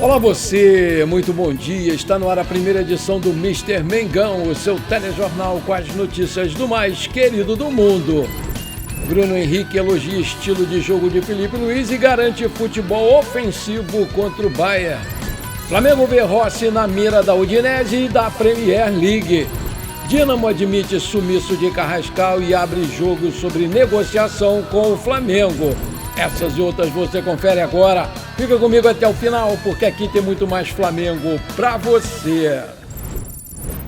Olá você, muito bom dia. Está no ar a primeira edição do Mister Mengão, o seu telejornal com as notícias do mais querido do mundo. Bruno Henrique elogia estilo de jogo de Filipe Luiz e garante futebol ofensivo contra o Bayern. Flamengo vê Rossi na mira da Udinese e da Premier League. Dínamo admite sumiço de Carrascal e abre jogo sobre negociação com o Flamengo. Essas e outras você confere agora. Fica comigo até o final, porque aqui tem muito mais Flamengo pra você.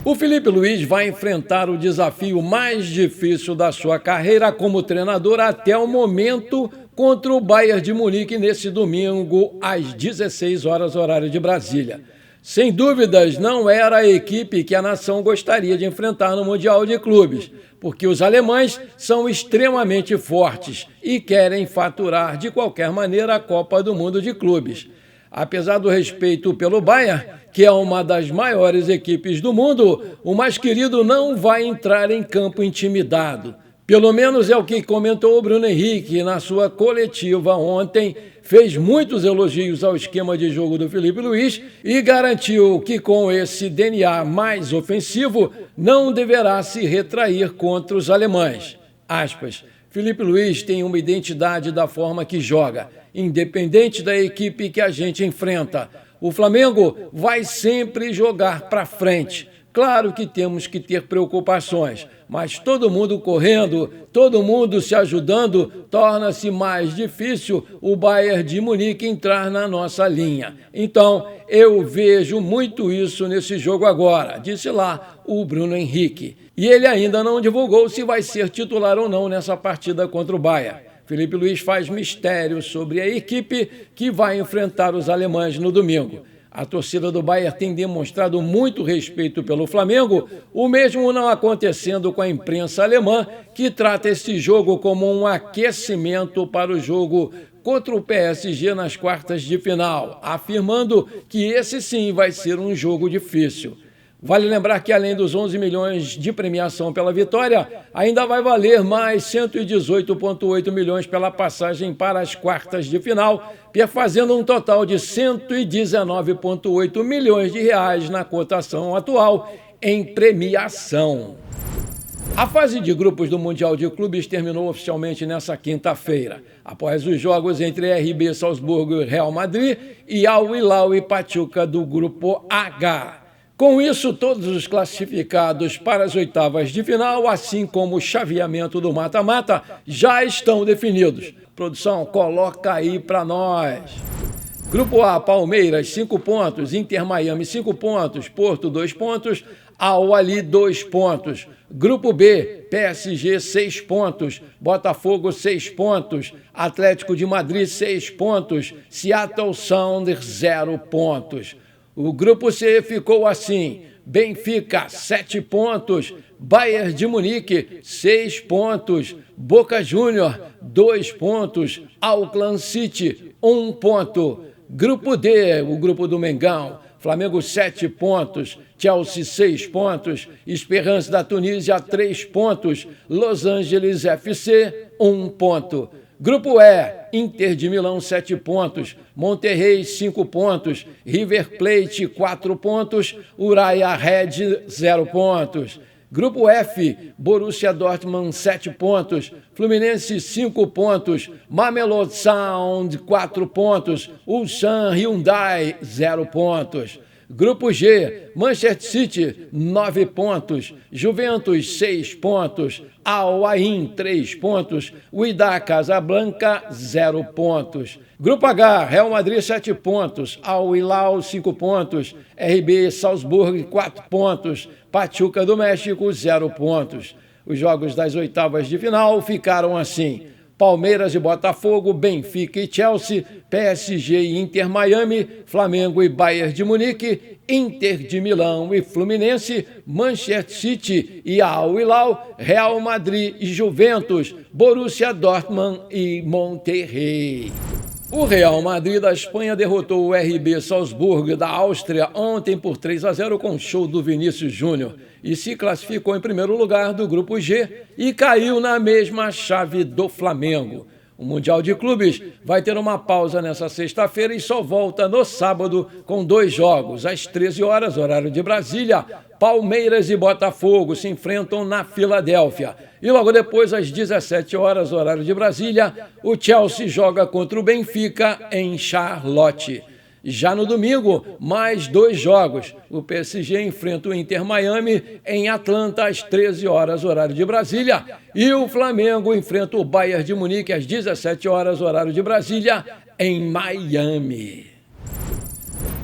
O Filipe Luiz vai enfrentar o desafio mais difícil da sua carreira como treinador até o momento contra o Bayern de Munique nesse domingo às 16 horas, horário de Brasília. Sem dúvidas, não era a equipe que a nação gostaria de enfrentar no Mundial de Clubes, porque os alemães são extremamente fortes e querem faturar de qualquer maneira a Copa do Mundo de Clubes. Apesar do respeito pelo Bayern, que é uma das maiores equipes do mundo, o mais querido não vai entrar em campo intimidado. Pelo menos é o que comentou o Bruno Henrique na sua coletiva ontem. Fez muitos elogios ao esquema de jogo do Filipe Luiz e garantiu que com esse DNA mais ofensivo não deverá se retrair contra os alemães. Aspas, Filipe Luiz tem uma identidade da forma que joga, independente da equipe que a gente enfrenta. O Flamengo vai sempre jogar para frente. Claro que temos que ter preocupações, mas todo mundo correndo, todo mundo se ajudando, torna-se mais difícil o Bayern de Munique entrar na nossa linha. Então, eu vejo muito isso nesse jogo agora, disse lá o Bruno Henrique. E ele ainda não divulgou se vai ser titular ou não nessa partida contra o Bayern. Filipe Luiz faz mistério sobre a equipe que vai enfrentar os alemães no domingo. A torcida do Bayern tem demonstrado muito respeito pelo Flamengo, o mesmo não acontecendo com a imprensa alemã, que trata esse jogo como um aquecimento para o jogo contra o PSG nas quartas de final, afirmando que esse sim vai ser um jogo difícil. Vale lembrar que, além dos 11 milhões de premiação pela vitória, ainda vai valer mais 118,8 milhões pela passagem para as quartas de final, perfazendo um total de 119,8 milhões de reais na cotação atual em premiação. A fase de grupos do Mundial de Clubes terminou oficialmente nesta quinta-feira, após os jogos entre RB Salzburgo e Real Madrid e Al Hilal e Pachuca do Grupo H. Com isso, todos os classificados para as oitavas de final, assim como o chaveamento do mata-mata, já estão definidos. Produção, coloca aí para nós. Grupo A, Palmeiras, 5 pontos, Inter Miami, 5 pontos, Porto, 2 pontos, Al Ahly, 2 pontos. Grupo B, PSG, 6 pontos, Botafogo, 6 pontos, Atlético de Madrid, 6 pontos, Seattle Sounders, 0 pontos. O Grupo C ficou assim, Benfica, 7 pontos, Bayern de Munique, 6 pontos, Boca Júnior, 2 pontos, Auckland City, 1 ponto. Grupo D, o grupo do Mengão, Flamengo, 7 pontos, Chelsea, 6 pontos, Esperance da Tunísia, 3 pontos, Los Angeles FC, 1 ponto. Grupo E, Inter de Milão, 7 pontos, Monterrey, 5 pontos, River Plate, 4 pontos, Uraia Red, 0 pontos. Grupo F, Borussia Dortmund, 7 pontos, Fluminense, 5 pontos, Mamelodi Sound, 4 pontos, Ulsan Hyundai, 0 pontos. Grupo G, Manchester City, 9 pontos, Juventus, 6 pontos, Al Ain, 3 pontos, Wydad Casablanca, 0 pontos. Grupo H, Real Madrid, 7 pontos, Al Hilal, 5 pontos, RB Salzburgo, 4 pontos, Pachuca do México, 0 pontos. Os jogos das oitavas de final ficaram assim: Palmeiras e Botafogo, Benfica e Chelsea, PSG e Inter Miami, Flamengo e Bayern de Munique, Inter de Milão e Fluminense, Manchester City e Al Hilal, Real Madrid e Juventus, Borussia Dortmund e Monterrey. O Real Madrid da Espanha derrotou o RB Salzburgo da Áustria ontem por 3-0 com show do Vinícius Júnior e se classificou em primeiro lugar do Grupo G e caiu na mesma chave do Flamengo. O Mundial de Clubes vai ter uma pausa nessa sexta-feira e só volta no sábado com 2 jogos. Às 13 horas, horário de Brasília, Palmeiras e Botafogo se enfrentam na Filadélfia. E logo depois, às 17 horas, horário de Brasília, o Chelsea joga contra o Benfica em Charlotte. Já no domingo, mais 2 jogos. O PSG enfrenta o Inter Miami em Atlanta às 13 horas, horário de Brasília. E o Flamengo enfrenta o Bayern de Munique às 17 horas, horário de Brasília, em Miami.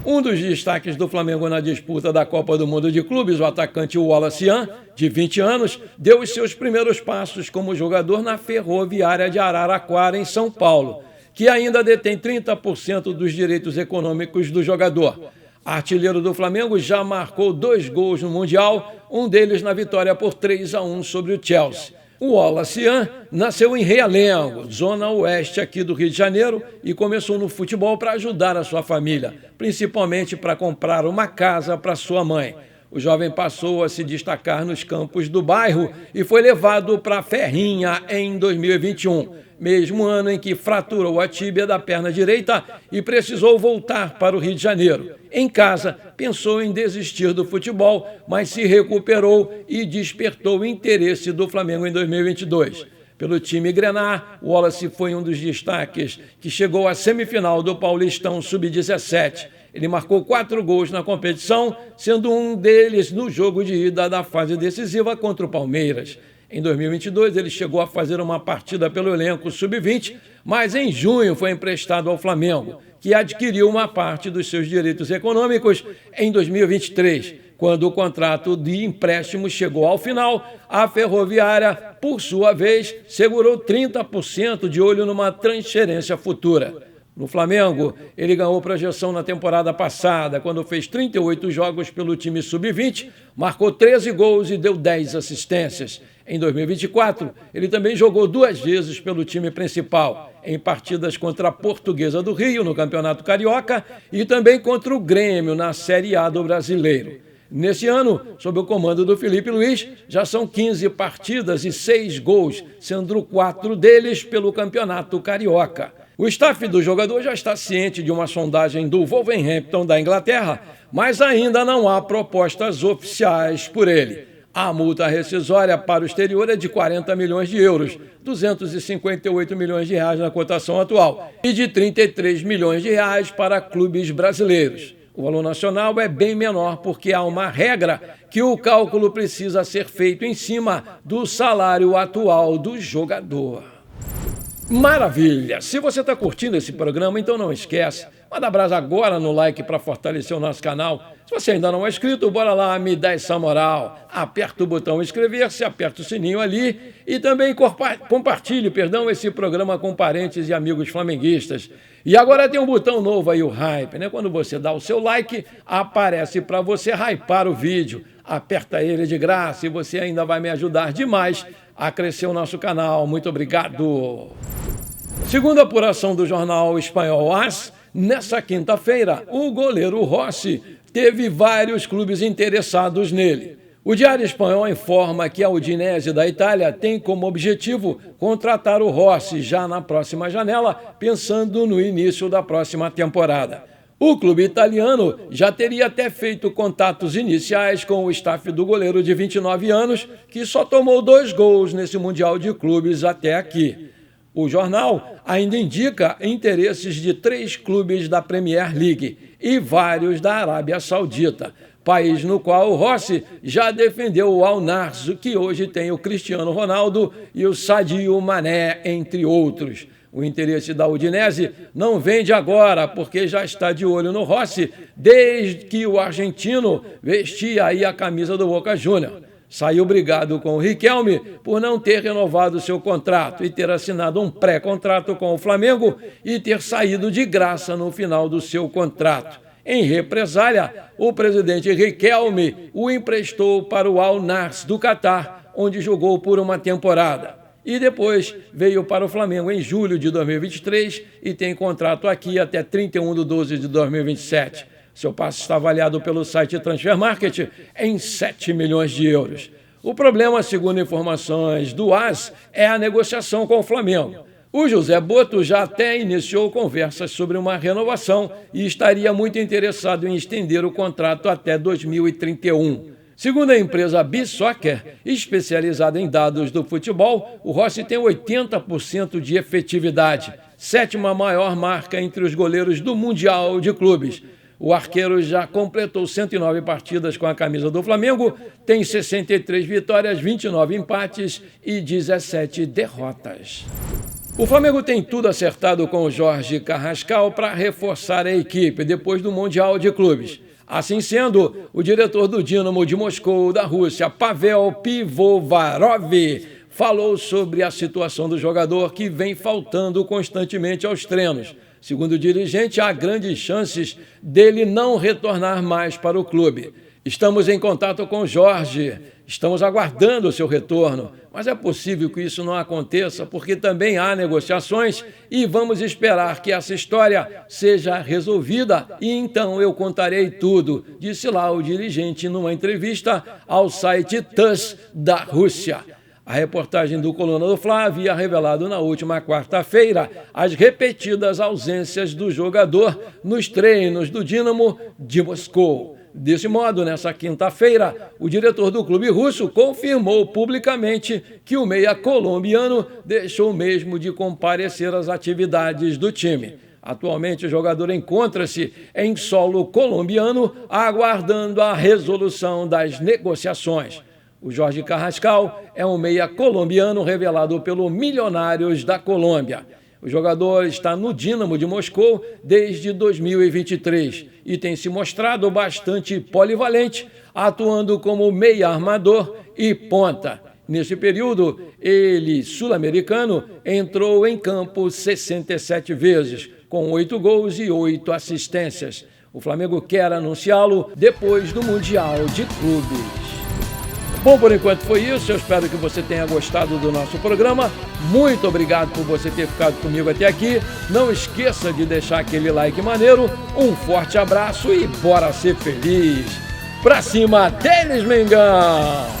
Um dos destaques do Flamengo na disputa da Copa do Mundo de Clubes, o atacante Wallace Yan, de 20 anos, deu os seus primeiros passos como jogador na Ferroviária de Araraquara, em São Paulo, que ainda detém 30% dos direitos econômicos do jogador. Artilheiro do Flamengo, já marcou 2 gols no Mundial, um deles na vitória por 3-1 sobre o Chelsea. O Wallace Yan nasceu em Realengo, zona oeste aqui do Rio de Janeiro, e começou no futebol para ajudar a sua família, principalmente para comprar uma casa para sua mãe. O jovem passou a se destacar nos campos do bairro e foi levado para a Ferrinha em 2021, mesmo ano em que fraturou a tíbia da perna direita e precisou voltar para o Rio de Janeiro. Em casa, pensou em desistir do futebol, mas se recuperou e despertou o interesse do Flamengo em 2022. Pelo time grená, o Wallace foi um dos destaques que chegou à semifinal do Paulistão Sub-17. Ele marcou 4 gols na competição, sendo um deles no jogo de ida da fase decisiva contra o Palmeiras. Em 2022, ele chegou a fazer uma partida pelo elenco Sub-20, mas em junho foi emprestado ao Flamengo, que adquiriu uma parte dos seus direitos econômicos em 2023. Quando o contrato de empréstimo chegou ao final, a Ferroviária, por sua vez, segurou 30% de olho numa transferência futura. No Flamengo, ele ganhou projeção na temporada passada, quando fez 38 jogos pelo time Sub-20, marcou 13 gols e deu 10 assistências. Em 2024, ele também jogou 2 vezes pelo time principal, em partidas contra a Portuguesa do Rio, no Campeonato Carioca, e também contra o Grêmio, na Série A do Brasileiro. Nesse ano, sob o comando do Felipe Luiz, já são 15 partidas e 6 gols, sendo 4 deles pelo Campeonato Carioca. O staff do jogador já está ciente de uma sondagem do Wolverhampton da Inglaterra, mas ainda não há propostas oficiais por ele. A multa rescisória para o exterior é de 40 milhões de euros, 258 milhões de reais na cotação atual, e de 33 milhões de reais para clubes brasileiros. O valor nacional é bem menor porque há uma regra que o cálculo precisa ser feito em cima do salário atual do jogador. Maravilha! Se você está curtindo esse programa, então não esquece, manda brasa agora no like para fortalecer o nosso canal. Se você ainda não é inscrito, bora lá, me dá essa moral. Aperta o botão inscrever-se, aperta o sininho ali e também compartilhe, esse programa com parentes e amigos flamenguistas. E agora tem um botão novo aí, o hype, né? Quando você dá o seu like, aparece para você hypar o vídeo. Aperta ele de graça e você ainda vai me ajudar demais a crescer o nosso canal. Muito obrigado! Segundo a apuração do jornal espanhol AS, nessa quinta-feira, o goleiro Rossi teve vários clubes interessados nele. O Diário Espanhol informa que a Udinese da Itália tem como objetivo contratar o Rossi já na próxima janela, pensando no início da próxima temporada. O clube italiano já teria até feito contatos iniciais com o staff do goleiro de 29 anos, que só tomou 2 gols nesse Mundial de Clubes até aqui. O jornal ainda indica interesses de 3 clubes da Premier League e vários da Arábia Saudita, país no qual o Rossi já defendeu o Al-Nassr, que hoje tem o Cristiano Ronaldo e o Sadio Mané, entre outros. O interesse da Udinese não vem de agora, porque já está de olho no Rossi desde que o argentino vestia aí a camisa do Boca Juniors. Saiu brigado com o Riquelme por não ter renovado seu contrato e ter assinado um pré-contrato com o Flamengo e ter saído de graça no final do seu contrato. Em represália, o presidente Riquelme o emprestou para o Al-Nassr do Catar, onde jogou por uma temporada. E depois veio para o Flamengo em julho de 2023 e tem contrato aqui até 31/12/2027. Seu passe está avaliado pelo site Transfer Market em 7 milhões de euros. O problema, segundo informações do AS, é a negociação com o Flamengo. O José Boto já até iniciou conversas sobre uma renovação e estaria muito interessado em estender o contrato até 2031. Segundo a empresa B-Soccer, especializada em dados do futebol, o Rossi tem 80% de efetividade, sétima maior marca entre os goleiros do Mundial de Clubes. O arqueiro já completou 109 partidas com a camisa do Flamengo, tem 63 vitórias, 29 empates e 17 derrotas. O Flamengo tem tudo acertado com o Jorge Carrascal para reforçar a equipe depois do Mundial de Clubes. Assim sendo, o diretor do Dinamo de Moscou, da Rússia, Pavel Pivovarov, falou sobre a situação do jogador que vem faltando constantemente aos treinos. Segundo o dirigente, há grandes chances dele não retornar mais para o clube. Estamos em contato com o Jorge, estamos aguardando o seu retorno, mas é possível que isso não aconteça porque também há negociações e vamos esperar que essa história seja resolvida e então eu contarei tudo, disse lá o dirigente numa entrevista ao site TASS da Rússia. A reportagem do Coluna do Fla havia revelado na última quarta-feira as repetidas ausências do jogador nos treinos do Dinamo de Moscou. Desse modo, nessa quinta-feira, o diretor do clube russo confirmou publicamente que o meia colombiano deixou mesmo de comparecer às atividades do time. Atualmente, o jogador encontra-se em solo colombiano, aguardando a resolução das negociações. O Jorge Carrascal é um meia colombiano revelado pelo Milionários da Colômbia. O jogador está no Dinamo de Moscou desde 2023 e tem se mostrado bastante polivalente, atuando como meia armador e ponta. Nesse período, ele, sul-americano, entrou em campo 67 vezes, com 8 gols e 8 assistências. O Flamengo quer anunciá-lo depois do Mundial de Clubes. Bom, por enquanto foi isso. Eu espero que você tenha gostado do nosso programa. Muito obrigado por você ter ficado comigo até aqui. Não esqueça de deixar aquele like maneiro. Um forte abraço e bora ser feliz. Pra cima deles, Mengão!